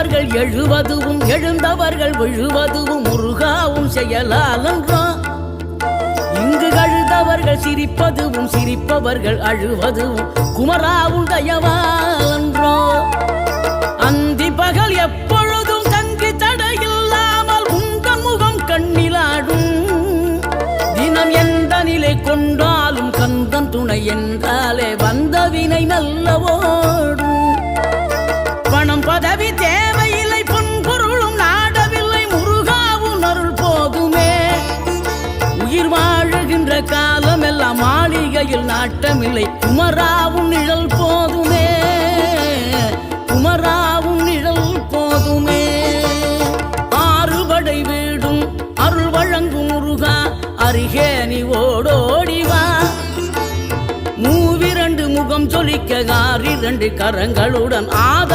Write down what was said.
எழுந்தவர்கள் எழுவதுவும் எழுந்தவர்கள் விழுவதுவும் முருகாவும் செயலாலன்றோ இங்கு கழுதவர்கள் சிரிப்பதுவும் சிரிப்பவர்கள் அழுவதுவும் குமராவும் தயவாலன்றோ அந்தி பகல் எப்பொழுதும் தங்கி தடையில்லாமல் உந்தன் முகம் கண்ணிலாடும் தினம் எந்த நிலை கொண்டாலும் கந்தன் துணை என்றாலே வந்த வினை நல்லவோடும் பணம் பதவி தேவையில்லை பொன்பொருளும் நாடவில்லை முருகாவும் அருள் போதுமே உயிர் வாழுகின்ற காலம் எல்லாம் மாளிகையில் நாட்டமில்லை குமராவும் நிழல் போதுமே குமராவும் நிழல் போதுமே ஆறுபடை வீடும் அருள் வழங்கும் முருகா அருகே நீ ஓடோடிவா மூவிரண்டு முகம் சொலிக்க 6 கரங்களுடன்